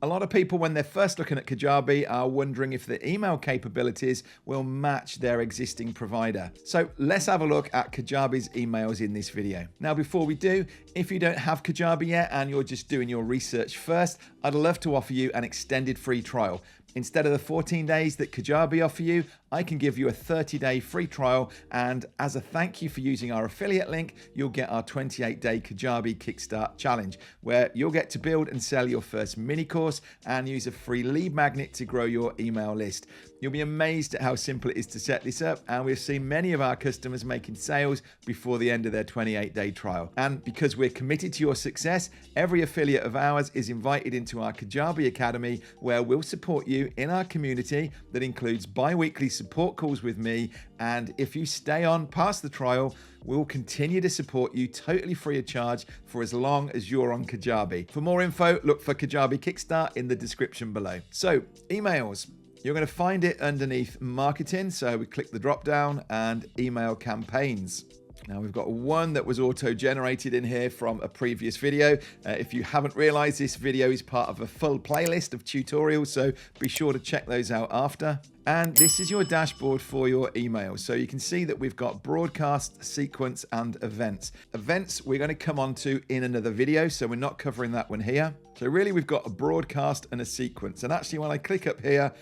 A lot of people, when they're first looking at Kajabi, are wondering if the email capabilities will match their existing provider. So let's have a look at Kajabi's emails in this video. Now, before we do, if you don't have Kajabi yet and you're just doing your research first, I'd love to offer you an extended free trial. Instead of the 14 days that Kajabi offer you, I can give you a 30-day free trial, and as a thank you for using our affiliate link, you'll get our 28-day Kajabi Kickstart Challenge, where you'll get to build and sell your first mini course and use a free lead magnet to grow your email list. You'll be amazed at how simple it is to set this up, and we've seen many of our customers making sales before the end of their 28-day trial. And because we're committed to your success, every affiliate of ours is invited into our Kajabi Academy, where we'll support you in our community that includes bi-weekly support calls with me. And if you stay on past the trial, we'll continue to support you totally free of charge for as long as you're on Kajabi. For more info, look for Kajabi Kickstart in the description below. So, emails. You're going to find it underneath marketing. So we click the drop down and email campaigns. Now we've got one that was auto-generated in here from a previous video. If you haven't realized, this video is part of a full playlist of tutorials, so be sure to check those out after. And this is your dashboard for your emails. So you can see that we've got broadcast, sequence, and events. Events we're going to come on to in another video, so we're not covering that one here. So really we've got a broadcast and a sequence. And actually when I click up here,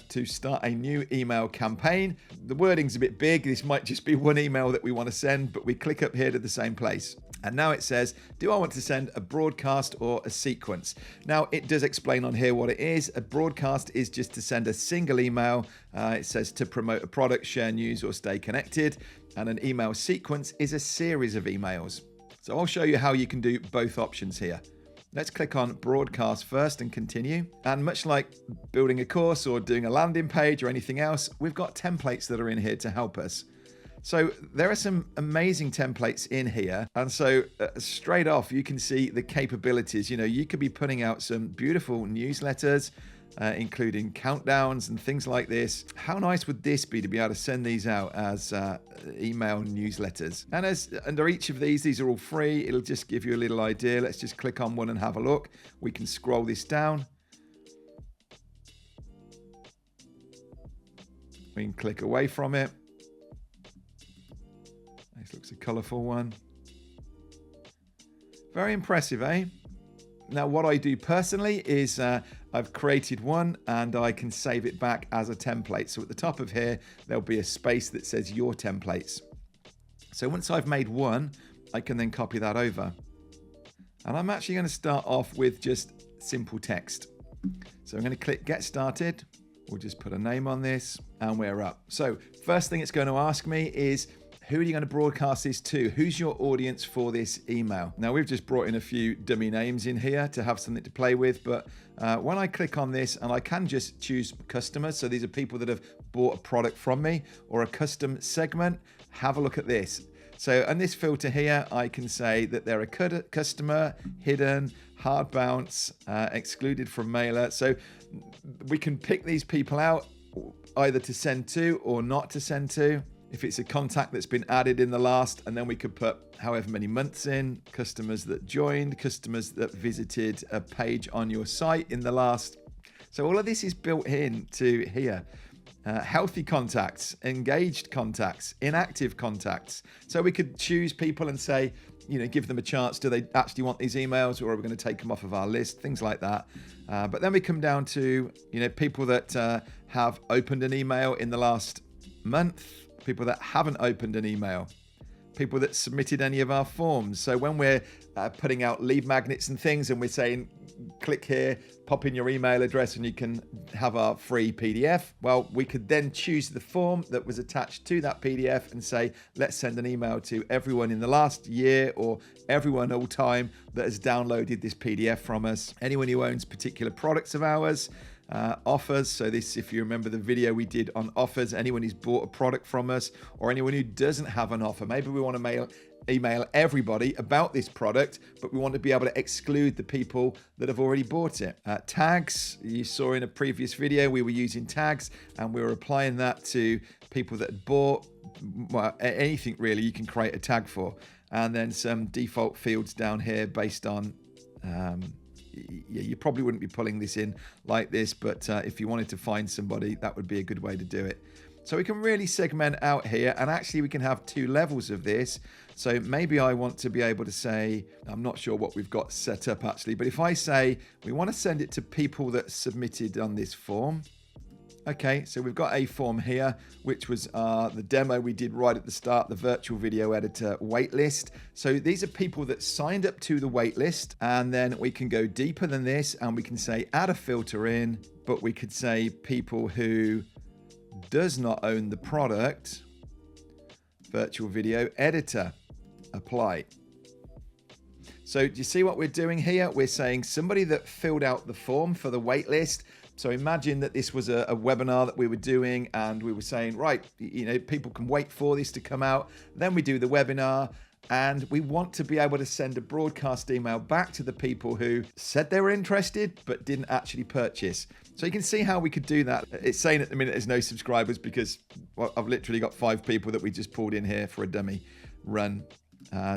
to start a new email campaign. The wording's a bit big. This might just be one email that we want to send, but we click up here to the same place. And now it says, do I want to send a broadcast or a sequence? Now it does explain on here what it is. A broadcast is just to send a single email. It says to promote a product, share news, or stay connected. And an email sequence is a series of emails. So I'll show you how you can do both options here. Let's click on broadcast first and continue. And much like building a course or doing a landing page or anything else, we've got templates that are in here to help us. So there are some amazing templates in here. And so straight off, you can see the capabilities. You know, you could be putting out some beautiful newsletters, including countdowns and things like this. How nice would this be to be able to send these out as email newsletters? And as under each of these are all free. It'll just give you a little idea. Let's just click on one and have a look. We can scroll this down. We can click away from it. This looks a colorful one. Very impressive, eh? Now, what I do personally is I've created one and I can save it back as a template. So at the top of here, there'll be a space that says your templates. So once I've made one, I can then copy that over. And I'm actually going to start off with just simple text. So I'm going to click Get Started. We'll just put a name on this and we're up. So first thing it's going to ask me is, who are you going to broadcast this to? Who's your audience for this email? Now, we've just brought in a few dummy names in here to have something to play with. But when I click on this, and I can just choose customers. So these are people that have bought a product from me, or a custom segment. Have a look at this. So in this filter here, I can say that they're a customer, hidden, hard bounce, excluded from mailer. So we can pick these people out either to send to or not to send to. If it's a contact that's been added in the last, and then we could put however many months in, customers that joined, customers that visited a page on your site in the last. So all of this is built in to here. Healthy contacts, engaged contacts, inactive contacts. So we could choose people and say, you know, give them a chance. Do they actually want these emails, or are we going to take them off of our list? Things like that. But then we come down to, you know, people that have opened an email in the last month. People that haven't opened an email, people that submitted any of our forms. So when we're putting out lead magnets and things, and we're saying, click here, pop in your email address, and you can have our free PDF. Well, we could then choose the form that was attached to that PDF and say, let's send an email to everyone in the last year, or everyone all time that has downloaded this PDF from us. Anyone who owns particular products of ours. Offers. So this, if you remember the video we did on offers, anyone who's bought a product from us, or anyone who doesn't have an offer. Maybe we want to email everybody about this product, but we want to be able to exclude the people that have already bought it. Tags, you saw in a previous video, we were using tags and we were applying that to people that had bought, well, anything really you can create a tag for. And then some default fields down here based on you probably wouldn't be pulling this in like this, but if you wanted to find somebody, that would be a good way to do it. So we can really segment out here, and actually we can have 2 levels of this. So maybe I want to be able to say, I'm not sure what we've got set up actually, but if I say we want to send it to people that submitted on this form. Okay, so we've got a form here, which was the demo we did right at the start, the virtual video editor waitlist. So these are people that signed up to the waitlist, and then we can go deeper than this and we can say add a filter in, but we could say people who does not own the product, virtual video editor, apply. So do you see what we're doing here? We're saying somebody that filled out the form for the waitlist. So imagine that this was a webinar that we were doing, and we were saying, right, people can wait for this to come out. Then we do the webinar, and we want to be able to send a broadcast email back to the people who said they were interested but didn't actually purchase. So you can see how we could do that. It's saying at the minute there's no subscribers because I've literally got 5 people that we just pulled in here for a dummy run.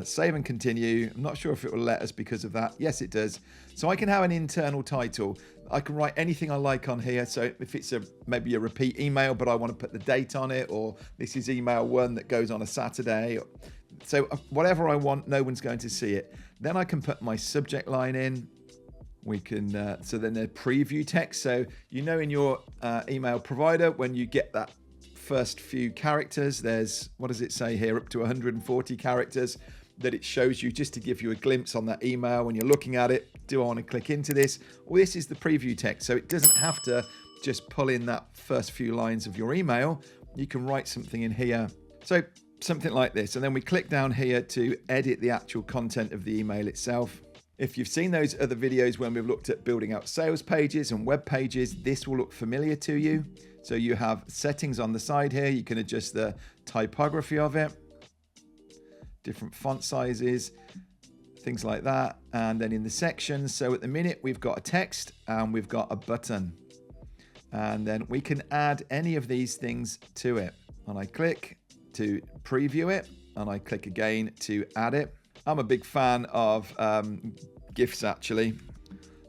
Save and continue. I'm not sure if it will let us because of that. Yes, it does. So I can have an internal title. I can write anything I like on here. So if it's maybe a repeat email, but I want to put the date on it, or this is email 1 that goes on a Saturday. So whatever I want, no one's going to see it. Then I can put my subject line in. We can, so then the preview text. So in your email provider, when you get that first few characters, there's, what does it say here, up to 140 characters that it shows you just to give you a glimpse on that email when you're looking at it. Do I want to click into this? Well, this is the preview text, so it doesn't have to just pull in that first few lines of your email. You can write something in here. So something like this, and then we click down here to edit the actual content of the email itself. If you've seen those other videos when we've looked at building out sales pages and web pages, this will look familiar to you. So you have settings on the side here. You can adjust the typography of it, different font sizes, things like that. And then in the sections, so at the minute we've got a text and we've got a button. And then we can add any of these things to it. And I click to preview it, and I click again to add it. I'm a big fan of GIFs actually.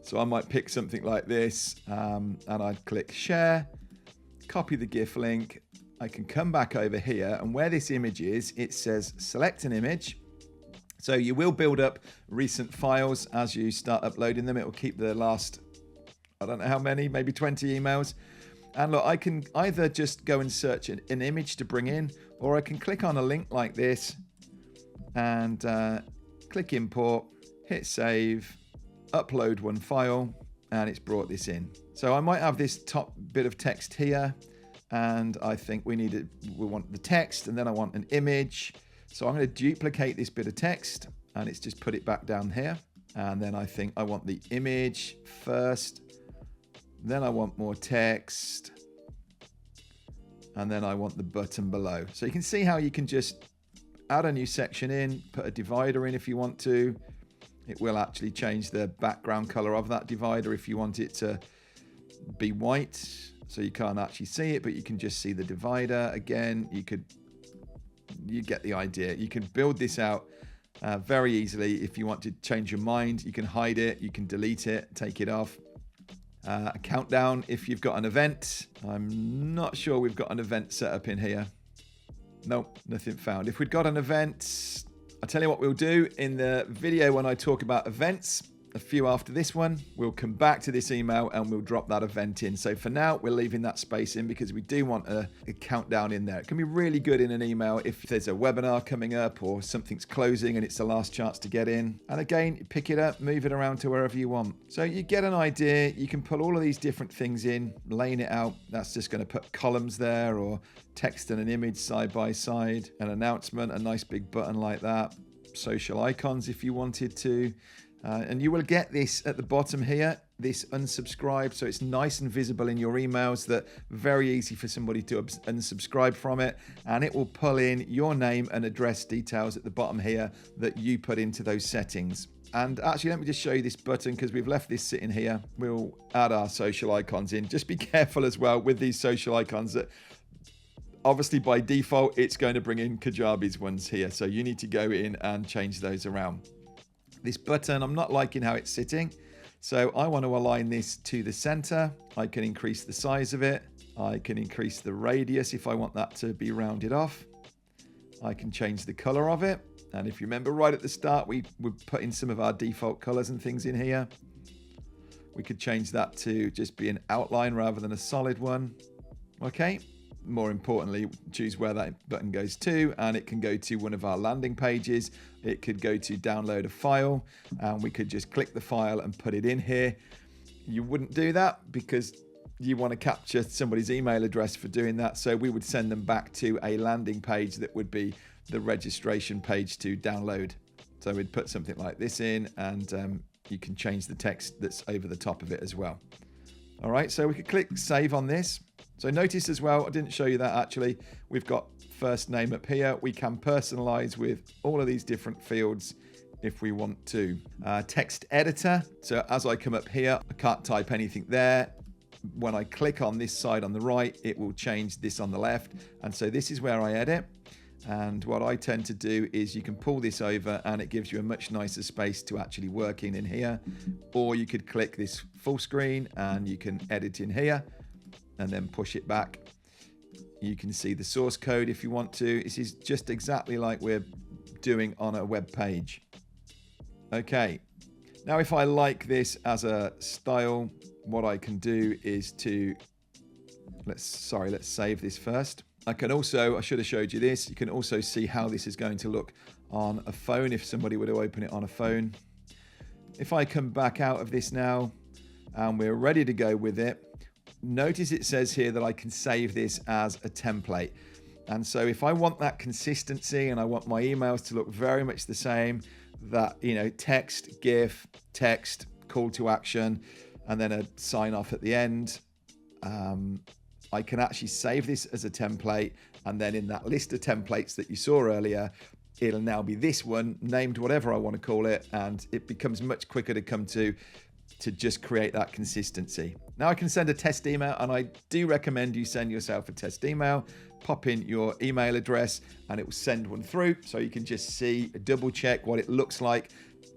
So I might pick something like this and I'd click share, copy the GIF link. I can come back over here, and where this image is, it says select an image. So you will build up recent files as you start uploading them. It will keep the last, I don't know how many, maybe 20 emails. And look, I can either just go and search an image to bring in, or I can click on a link like this and click import, hit save, upload one file, and it's brought this in. So I might have this top bit of text here, and I think we want the text, and then I want an image. So I'm going to duplicate this bit of text, and it's just put it back down here. And then I think I want the image first, then I want more text, and then I want the button below. So you can see how you can just add a new section in, put a divider in if you want to. It will actually change the background color of that divider if you want it to be white, so you can't actually see it, but you can just see the divider. Again, you get the idea. You can build this out very easily. If you want to change your mind, you can hide it, you can delete it, take it off. A countdown if you've got an event. I'm not sure we've got an event set up in here. Nope, nothing found. If we'd got an event, I'll tell you what we'll do in the video when I talk about events. A few after this one, we'll come back to this email and we'll drop that event in. So for now, we're leaving that space in because we do want a countdown in there. It can be really good in an email if there's a webinar coming up or something's closing and it's the last chance to get in. And again, you pick it up, move it around to wherever you want. So you get an idea. You can put all of these different things in, laying it out. That's just going to put columns there, or text and an image side by side, an announcement, a nice big button like that, social icons if you wanted to. And you will get this at the bottom here, this unsubscribe, so it's nice and visible in your emails, that very easy for somebody to unsubscribe from it, and it will pull in your name and address details at the bottom here that you put into those settings. And actually, let me just show you this button because we've left this sitting here. We'll add our social icons in. Just be careful as well with these social icons that obviously by default it's going to bring in Kajabi's ones here, so you need to go in and change those around. This button, I'm not liking how it's sitting. So I want to align this to the center. I can increase the size of it. I can increase the radius if I want that to be rounded off. I can change the color of it. And if you remember right at the start, we would put in some of our default colors and things in here. We could change that to just be an outline rather than a solid one. Okay. More importantly, choose where that button goes to, and it can go to one of our landing pages. It could go to download a file, and we could just click the file and put it in here. You wouldn't do that because you want to capture somebody's email address for doing that. So we would send them back to a landing page that would be the registration page to download. So we'd put something like this in, and you can change the text that's over the top of it as well. All right, so we could click save on this. So notice as well, I didn't show you that actually. We've got first name up here. We can personalize with all of these different fields if we want to. Text editor. So as I come up here, I can't type anything there. When I click on this side on the right, it will change this on the left. And so this is where I edit. And what I tend to do is you can pull this over and it gives you a much nicer space to actually work in here. Or you could click this full screen and you can edit in here and then push it back. You can see the source code if you want to. This is just exactly like we're doing on a web page. Okay. Now, if I like this as a style, what I can do is to, let's save this first. I can also, I should have showed you this. You can also see how this is going to look on a phone if somebody were to open it on a phone. If I come back out of this now and we're ready to go with it, notice it says here that I can save this as a template. And so if I want that consistency and I want my emails to look very much the same, that, you know, text, GIF, text, call to action, and then a sign off at the end, I can actually save this as a template. And then in that list of templates that you saw earlier, it'll now be this one named whatever I want to call it. And it becomes much quicker to come to just create that consistency. Now I can send a test email, and I do recommend you send yourself a test email. Pop in your email address and it will send one through, so you can just see, double check what it looks like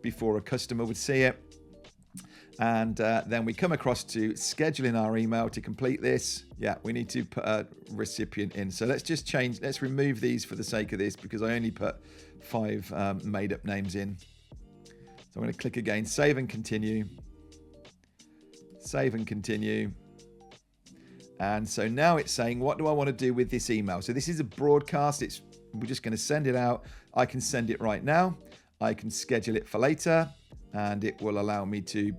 before a customer would see it. And then we come across to scheduling our email to complete this. Yeah, we need to put a recipient in. So let's remove these for the sake of this, because I only put 5 made up names in. So I'm going to click again, save and continue. Save and continue. And so now it's saying, what do I want to do with this email? So this is a broadcast. We're just going to send it out. I can send it right now. I can schedule it for later, and it will allow me to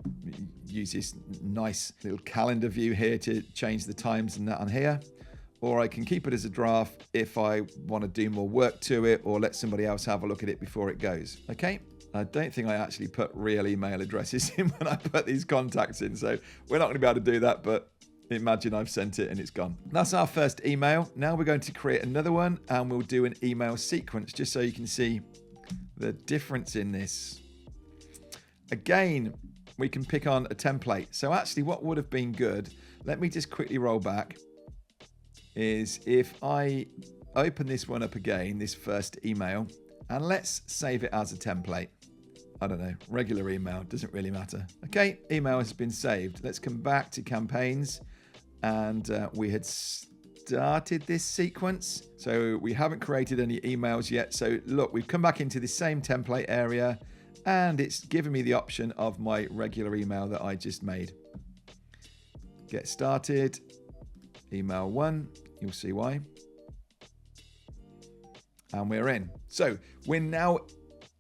use this nice little calendar view here to change the times and that on here. Or I can keep it as a draft if I want to do more work to it, or let somebody else have a look at it before it goes. Okay. I don't think I actually put real email addresses in when I put these contacts in. So we're not going to be able to do that, but imagine I've sent it and it's gone. That's our first email. Now we're going to create another one, and we'll do an email sequence just so you can see the difference in this. Again, we can pick on a template. So actually what would have been good, let me just quickly roll back, is if I open this one up again, this first email, and let's save it as a template. I don't know, regular email, doesn't really matter. Okay, email has been saved. Let's come back to campaigns, and we had started this sequence. So we haven't created any emails yet. So look, we've come back into the same template area, and it's given me the option of my regular email that I just made. Get started, email 1, you'll see why. And we're in. So we're now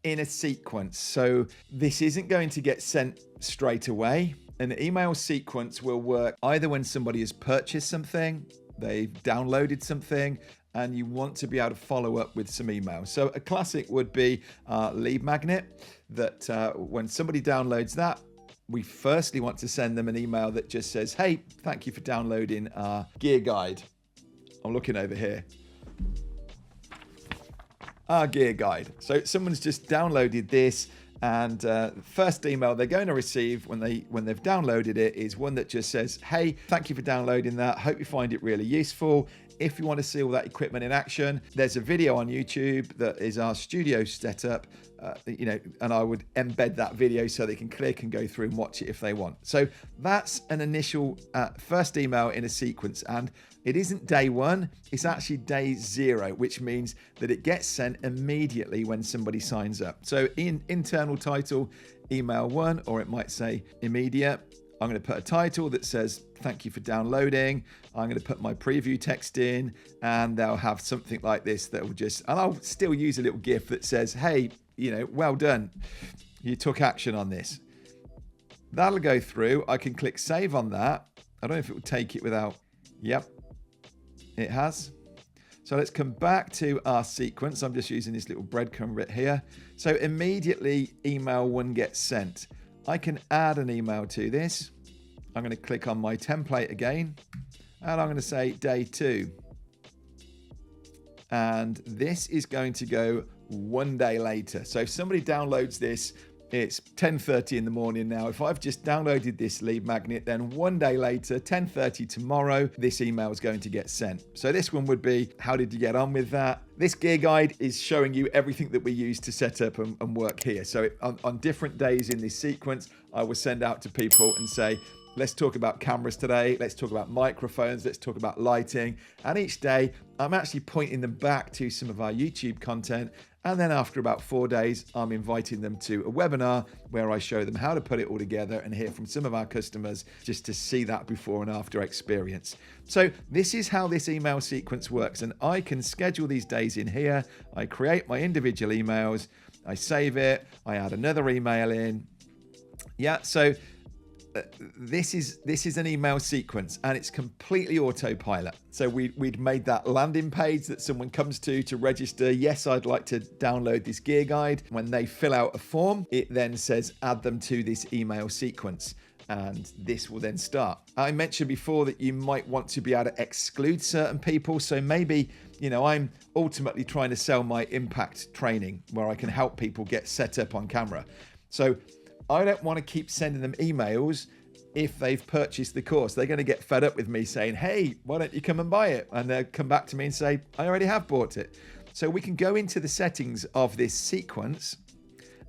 in a sequence. So this isn't going to get sent straight away. An email sequence will work either when somebody has purchased something, they've downloaded something, and you want to be able to follow up with some emails. So a classic would be lead magnet, that when somebody downloads that, we firstly want to send them an email that just says, hey, thank you for downloading our gear guide. I'm looking over here. Our gear guide. So someone's just downloaded this, and the first email they're going to receive when they've downloaded it is one that just says, hey, thank you for downloading that. Hope you find it really useful. If you want to see all that equipment in action, there's a video on YouTube that is our studio setup and I would embed that video so they can click and go through and watch it if they want. So that's an initial first email in a sequence, and it isn't day 1, it's actually day 0, which means that it gets sent immediately when somebody signs up. So in internal title, email 1, or it might say immediate. I'm going to put a title that says, thank you for downloading. I'm going to put my preview text in, and they'll have something like this that will just, and I'll still use a little GIF that says, hey, well done. You took action on this. That'll go through. I can click save on that. I don't know if it will take it without, yep, it has. So let's come back to our sequence. I'm just using this little breadcrumb bit here. So immediately email 1 gets sent. I can add an email to this. I'm going to click on my template again, and I'm going to say day 2. And this is going to go 1 day later. So if somebody downloads this, it's 10:30 in the morning now. If I've just downloaded this lead magnet, then 1 day later, 10:30 tomorrow, this email is going to get sent. So this one would be, how did you get on with that? This gear guide is showing you everything that we use to set up and work here. So on different days in this sequence, I will send out to people and say, let's talk about cameras today. Let's talk about microphones. Let's talk about lighting. And each day, I'm actually pointing them back to some of our YouTube content. And then after about 4 days, I'm inviting them to a webinar where I show them how to put it all together and hear from some of our customers just to see that before and after experience. So this is how this email sequence works. And I can schedule these days in here. I create my individual emails. I save it. I add another email in. Yeah, so this is an email sequence, and it's completely autopilot. So we'd made that landing page that someone comes to register. Yes, I'd like to download this gear guide. When they fill out a form, it then says add them to this email sequence, and this will then start. I mentioned before that you might want to be able to exclude certain people. So maybe, I'm ultimately trying to sell my impact training where I can help people get set up on camera. So I don't want to keep sending them emails if they've purchased the course. They're going to get fed up with me saying, hey, why don't you come and buy it? And they'll come back to me and say, I already have bought it. So we can go into the settings of this sequence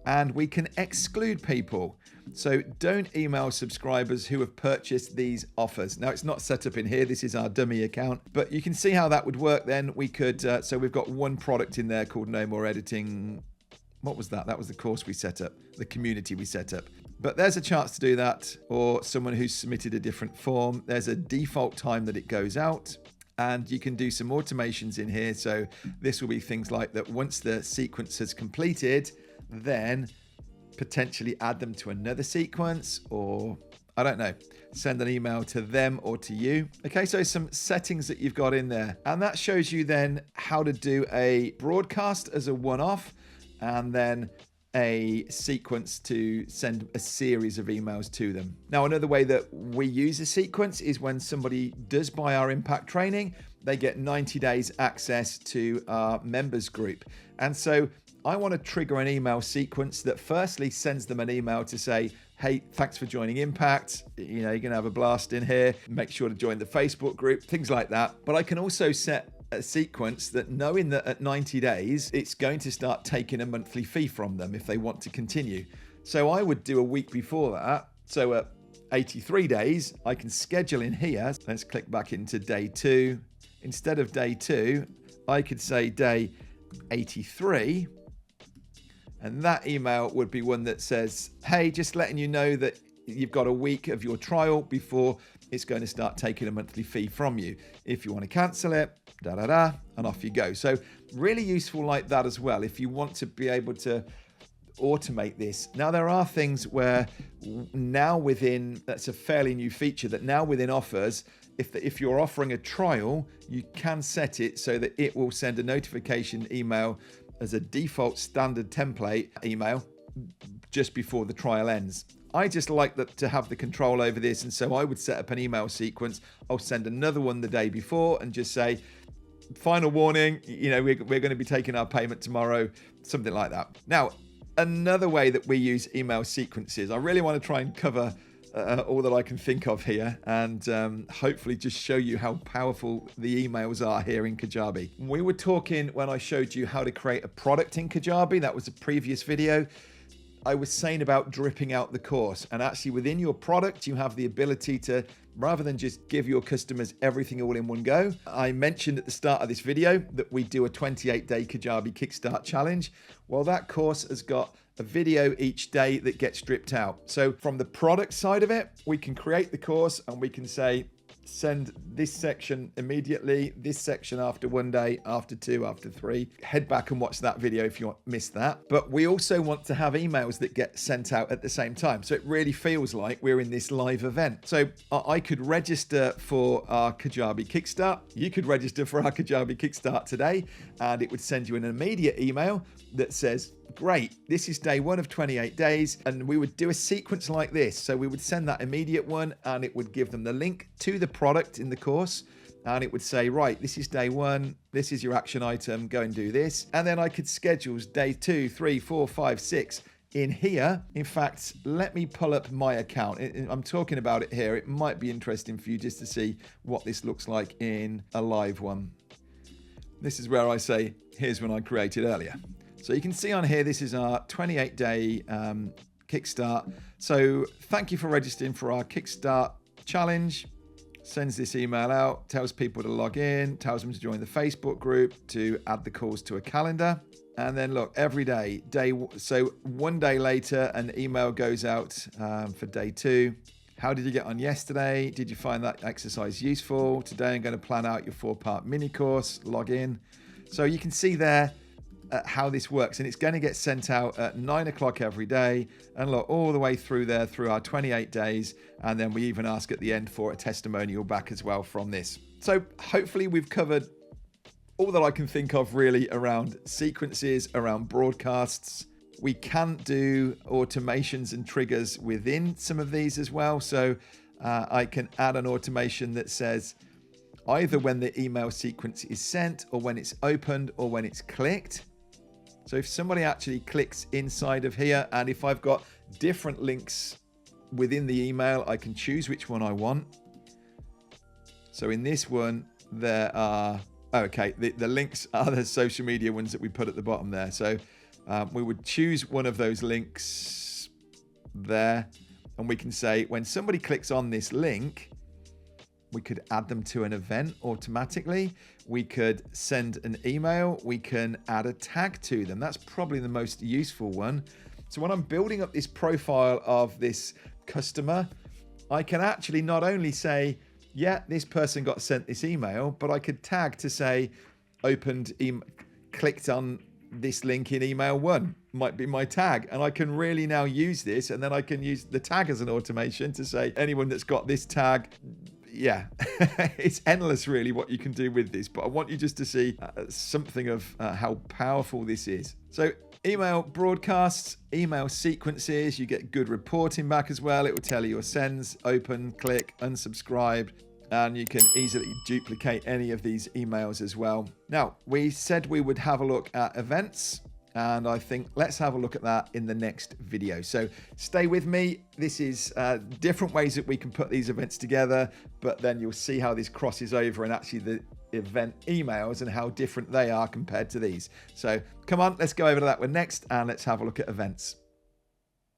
and we can exclude people. So don't email subscribers who have purchased these offers. Now, it's not set up in here. This is our dummy account, but you can see how that would work then. We could, so we've got one product in there called No More Editing. What was that? That was the course we set up, the community we set up. But there's a chance to do that, or someone who's submitted a different form. There's a default time that it goes out, and you can do some automations in here. So this will be things like that. Once the sequence has completed, then potentially add them to another sequence, or I don't know, send an email to them or to you. Okay, so some settings that you've got in there. And that shows you then how to do a broadcast as a one-off, and then a sequence to send a series of emails to them. Now, another way that we use a sequence is when somebody does buy our impact training, they get 90 days access to our members group. And so I want to trigger an email sequence that firstly sends them an email to say, hey, thanks for joining Impact. You're going to have a blast in here. Make sure to join the Facebook group, things like that. But I can also set a sequence that, knowing that at 90 days, it's going to start taking a monthly fee from them if they want to continue. So I would do a week before that. So at 83 days, I can schedule in here. Let's click back into day 2. Instead of day 2, I could say day 83. And that email would be one that says, hey, just letting you know that you've got a week of your trial before it's going to start taking a monthly fee from you. If you want to cancel it, and off you go. So really useful like that as well, if you want to be able to automate this. Now, there are things where now within, that's a fairly new feature, that now within offers, if you're offering a trial, you can set it so that it will send a notification email as a default standard template email just before the trial ends. I just like that to have the control over this, and so I would set up an email sequence. I'll send another one the day before and just say, final warning, we're going to be taking our payment tomorrow, something like that. Now, another way that we use email sequences, I really want to try and cover all that I can think of here, and hopefully just show you how powerful the emails are here in Kajabi. We were talking when I showed you how to create a product in Kajabi. That was a previous video. I was saying about dripping out the course, and actually within your product, you have the ability to, rather than just give your customers everything all in one go. I mentioned at the start of this video that we do a 28-day Kajabi Kickstart challenge. Well, that course has got a video each day that gets stripped out. So from the product side of it, we can create the course and we can say, send this section immediately, this section after 1 day, after 2, after 3. Head back and watch that video if you missed that. But we also want to have emails that get sent out at the same time. So it really feels like we're in this live event. So I could register for our Kajabi Kickstart. You could register for our Kajabi Kickstart today, and it would send you an immediate email that says, great, this is day 1 of 28 days. And we would do a sequence like this. So we would send that immediate one, and it would give them the link to the product in the course. And it would say, right, this is day 1. This is your action item. Go and do this. And then I could schedule day 2, 3, 4, 5, 6 in here. In fact, let me pull up my account. I'm talking about it here. It might be interesting for you just to see what this looks like in a live one. This is where I say, here's one I created earlier. So you can see on here, this is our 28-day Kickstart. So thank you for registering for our Kickstart challenge. Sends this email out, tells people to log in, tells them to join the Facebook group, to add the calls to a calendar. And then look, every day, so 1 day later, an email goes out for day 2. How did you get on yesterday? Did you find that exercise useful? Today I'm going to plan out your 4-part mini course, log in. So you can see there how this works, and it's going to get sent out at 9 o'clock every day, and look, all the way through there through our 28 days. And then we even ask at the end for a testimonial back as well from this. So hopefully we've covered all that I can think of really around sequences, around broadcasts. We can do automations and triggers within some of these as well. So I can add an automation that says either when the email sequence is sent, or when it's opened, or when it's clicked. So if somebody actually clicks inside of here, and if I've got different links within the email, I can choose which one I want. So in this one, there are, okay, the links are the social media ones that we put at the bottom there. So we would choose one of those links there, and we can say when somebody clicks on this link, we could add them to an event automatically. We could send an email. We can add a tag to them. That's probably the most useful one. So when I'm building up this profile of this customer, I can actually not only say, yeah, this person got sent this email, but I could tag to say, clicked on this link in email 1 might be my tag. And I can really now use this, and then I can use the tag as an automation to say anyone that's got this tag. Yeah, it's endless really what you can do with this, but I want you just to see something of how powerful this is. So email broadcasts, email sequences, you get good reporting back as well. It will tell you your sends, open, click, unsubscribe, and you can easily duplicate any of these emails as well. Now, we said we would have a look at events, and I think let's have a look at that in the next video. So stay with me. This is different ways that we can put these events together, but then you'll see how this crosses over and actually the event emails and how different they are compared to these. So come on, let's go over to that one next, and let's have a look at events.